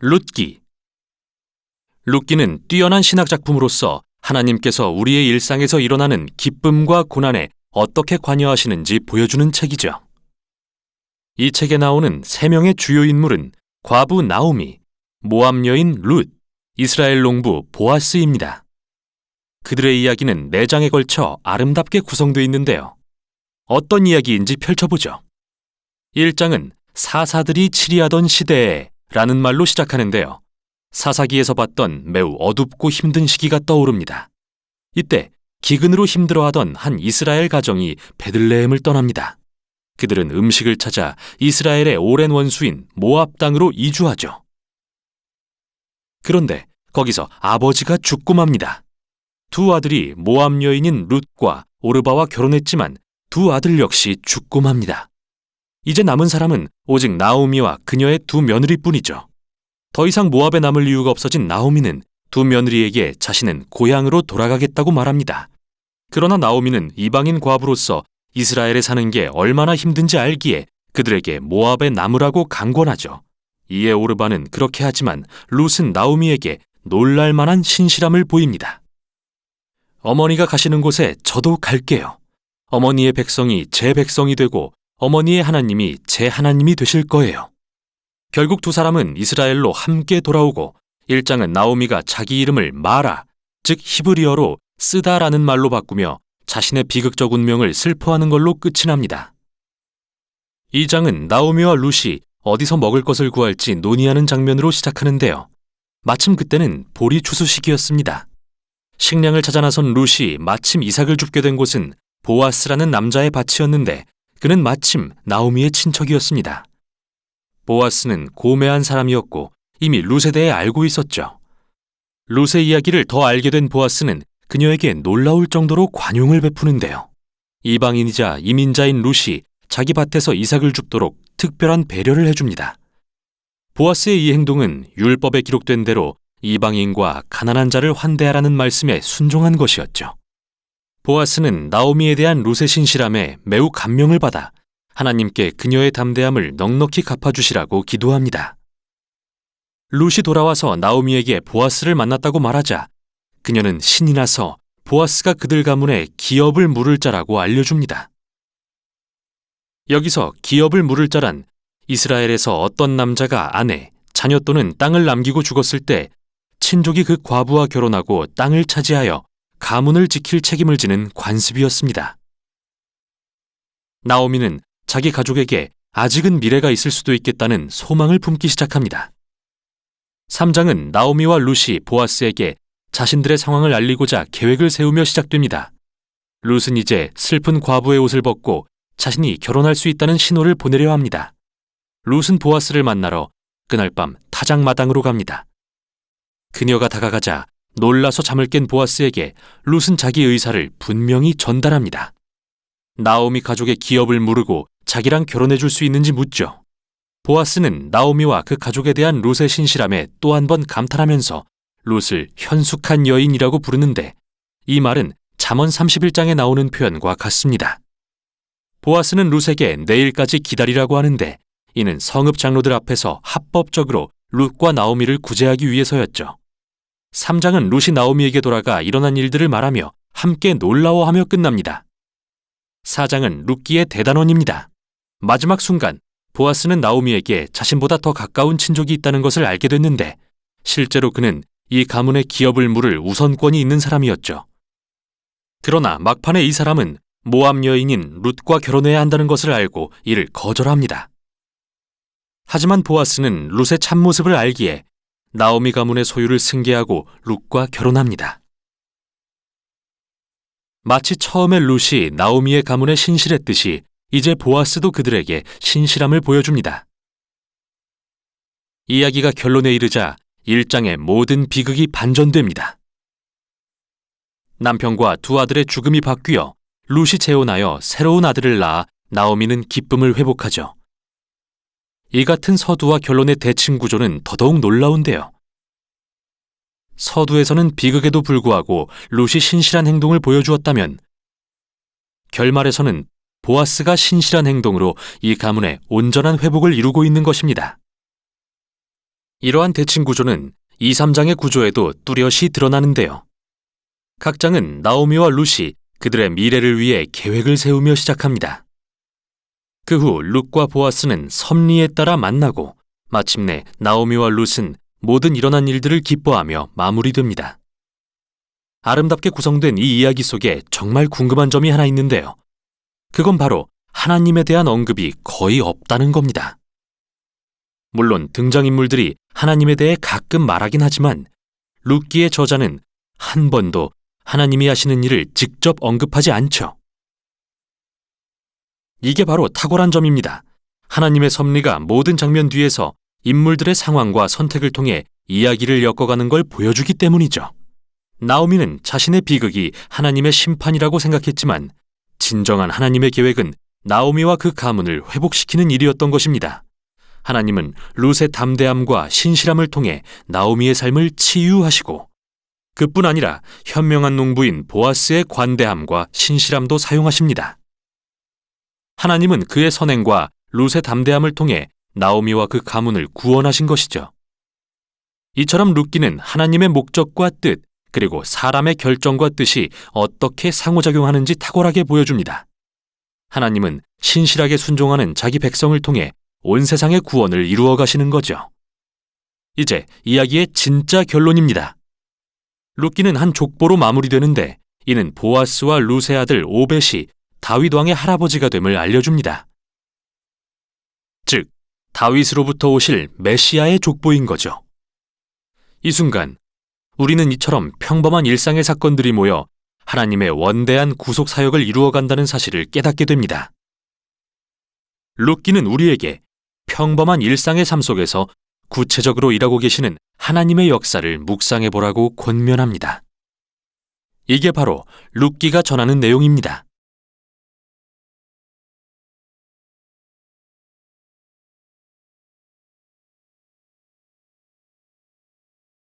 룻기. 룻기는 뛰어난 신학 작품으로서 하나님께서 우리의 일상에서 일어나는 기쁨과 고난에 어떻게 관여하시는지 보여주는 책이죠. 이 책에 나오는 3명의 주요 인물은 과부 나오미, 모압 여인 룻, 이스라엘 농부 보아스입니다. 그들의 이야기는 4장에 걸쳐 아름답게 구성되어 있는데요. 어떤 이야기인지 펼쳐보죠. 1장은 사사들이 치리하던 시대에 라는 말로 시작하는데요. 사사기에서 봤던 매우 어둡고 힘든 시기가 떠오릅니다. 이때 기근으로 힘들어하던 한 이스라엘 가정이 베들레헴을 떠납니다. 그들은 음식을 찾아 이스라엘의 오랜 원수인 모압 땅으로 이주하죠. 그런데 거기서 아버지가 죽고 맙니다. 2 아들이 모압 여인인 룻과 오르바와 결혼했지만 2 아들 역시 죽고 맙니다. 이제 남은 사람은 오직 나오미와 그녀의 2 며느리뿐이죠. 더 이상 모압에 남을 이유가 없어진 나오미는 2 며느리에게 자신은 고향으로 돌아가겠다고 말합니다. 그러나 나오미는 이방인 과부로서 이스라엘에 사는 게 얼마나 힘든지 알기에 그들에게 모압에 남으라고 강권하죠. 이에 오르바는 그렇게 하지만 룻은 나오미에게 놀랄 만한 신실함을 보입니다. 어머니가 가시는 곳에 저도 갈게요. 어머니의 백성이 제 백성이 되고 어머니의 하나님이 제 하나님이 되실 거예요. 결국 2 사람은 이스라엘로 함께 돌아오고 1장은 나오미가 자기 이름을 마라, 즉 히브리어로 쓰다라는 말로 바꾸며 자신의 비극적 운명을 슬퍼하는 걸로 끝이 납니다. 2장은 나오미와 룻이 어디서 먹을 것을 구할지 논의하는 장면으로 시작하는데요. 마침 그때는 보리 추수 시기였습니다. 식량을 찾아 나선 룻이 마침 이삭을 줍게 된 곳은 보아스라는 남자의 밭이었는데 그는 마침 나오미의 친척이었습니다. 보아스는 고매한 사람이었고 이미 룻에 대해 알고 있었죠. 룻의 이야기를 더 알게 된 보아스는 그녀에게 놀라울 정도로 관용을 베푸는데요. 이방인이자 이민자인 룻이 자기 밭에서 이삭을 줍도록 특별한 배려를 해줍니다. 보아스의 이 행동은 율법에 기록된 대로 이방인과 가난한 자를 환대하라는 말씀에 순종한 것이었죠. 보아스는 나오미에 대한 룻의 신실함에 매우 감명을 받아 하나님께 그녀의 담대함을 넉넉히 갚아주시라고 기도합니다. 룻이 돌아와서 나오미에게 보아스를 만났다고 말하자 그녀는 신이 나서 보아스가 그들 가문에 기업을 물을 자라고 알려줍니다. 여기서 기업을 물을 자란 이스라엘에서 어떤 남자가 아내, 자녀 또는 땅을 남기고 죽었을 때 친족이 그 과부와 결혼하고 땅을 차지하여 가문을 지킬 책임을 지는 관습이었습니다. 나오미는 자기 가족에게 아직은 미래가 있을 수도 있겠다는 소망을 품기 시작합니다. 3장은 나오미와 룻이 보아스에게 자신들의 상황을 알리고자 계획을 세우며 시작됩니다. 룻은 이제 슬픈 과부의 옷을 벗고 자신이 결혼할 수 있다는 신호를 보내려 합니다. 룻은 보아스를 만나러 그날 밤 타작마당으로 갑니다. 그녀가 다가가자 놀라서 잠을 깬 보아스에게 룻은 자기 의사를 분명히 전달합니다. 나오미 가족의 기업을 물으고 자기랑 결혼해 줄 수 있는지 묻죠. 보아스는 나오미와 그 가족에 대한 룻의 신실함에 또 한 번 감탄하면서 룻을 현숙한 여인이라고 부르는데 이 말은 잠언 31장에 나오는 표현과 같습니다. 보아스는 룻에게 내일까지 기다리라고 하는데 이는 성읍 장로들 앞에서 합법적으로 룻과 나오미를 구제하기 위해서였죠. 3장은 룻이 나오미에게 돌아가 일어난 일들을 말하며 함께 놀라워하며 끝납니다. 4장은 룻기의 대단원입니다. 마지막 순간 보아스는 나오미에게 자신보다 더 가까운 친족이 있다는 것을 알게 됐는데 실제로 그는 이 가문의 기업을 물을 우선권이 있는 사람이었죠. 그러나 막판에 이 사람은 모압 여인인 룻과 결혼해야 한다는 것을 알고 이를 거절합니다. 하지만 보아스는 룻의 참모습을 알기에 나오미 가문의 소유를 승계하고 룻과 결혼합니다. 마치 처음에 룻이 나오미의 가문에 신실했듯이 이제 보아스도 그들에게 신실함을 보여줍니다. 이야기가 결론에 이르자 1장의 모든 비극이 반전됩니다. 남편과 2 아들의 죽음이 바뀌어 룻이 재혼하여 새로운 아들을 낳아 나오미는 기쁨을 회복하죠. 이 같은 서두와 결론의 대칭 구조는 더더욱 놀라운데요. 서두에서는 비극에도 불구하고 룻이 신실한 행동을 보여주었다면 결말에서는 보아스가 신실한 행동으로 이 가문의 온전한 회복을 이루고 있는 것입니다. 이러한 대칭 구조는 2, 3장의 구조에도 뚜렷이 드러나는데요. 각 장은 나오미와 룻이 그들의 미래를 위해 계획을 세우며 시작합니다. 그 후 룻과 보아스는 섭리에 따라 만나고 마침내 나오미와 룻은 모든 일어난 일들을 기뻐하며 마무리됩니다. 아름답게 구성된 이 이야기 속에 정말 궁금한 점이 하나 있는데요. 그건 바로 하나님에 대한 언급이 거의 없다는 겁니다. 물론 등장인물들이 하나님에 대해 가끔 말하긴 하지만 룻기의 저자는 한 번도 하나님이 하시는 일을 직접 언급하지 않죠. 이게 바로 탁월한 점입니다. 하나님의 섭리가 모든 장면 뒤에서 인물들의 상황과 선택을 통해 이야기를 엮어가는 걸 보여주기 때문이죠. 나오미는 자신의 비극이 하나님의 심판이라고 생각했지만 진정한 하나님의 계획은 나오미와 그 가문을 회복시키는 일이었던 것입니다. 하나님은 룻의 담대함과 신실함을 통해 나오미의 삶을 치유하시고 그뿐 아니라 현명한 농부인 보아스의 관대함과 신실함도 사용하십니다. 하나님은 그의 선행과 룻의 담대함을 통해 나오미와 그 가문을 구원하신 것이죠. 이처럼 룻기는 하나님의 목적과 뜻, 그리고 사람의 결정과 뜻이 어떻게 상호작용하는지 탁월하게 보여줍니다. 하나님은 신실하게 순종하는 자기 백성을 통해 온 세상의 구원을 이루어 가시는 거죠. 이제 이야기의 진짜 결론입니다. 룻기는 한 족보로 마무리되는데 이는 보아스와 룻의 아들 오벳이 다윗 왕의 할아버지가 됨을 알려줍니다. 즉, 다윗으로부터 오실 메시아의 족보인 거죠. 이 순간 우리는 이처럼 평범한 일상의 사건들이 모여 하나님의 원대한 구속 사역을 이루어간다는 사실을 깨닫게 됩니다. 룻기는 우리에게 평범한 일상의 삶 속에서 구체적으로 일하고 계시는 하나님의 역사를 묵상해 보라고 권면합니다. 이게 바로 룻기가 전하는 내용입니다.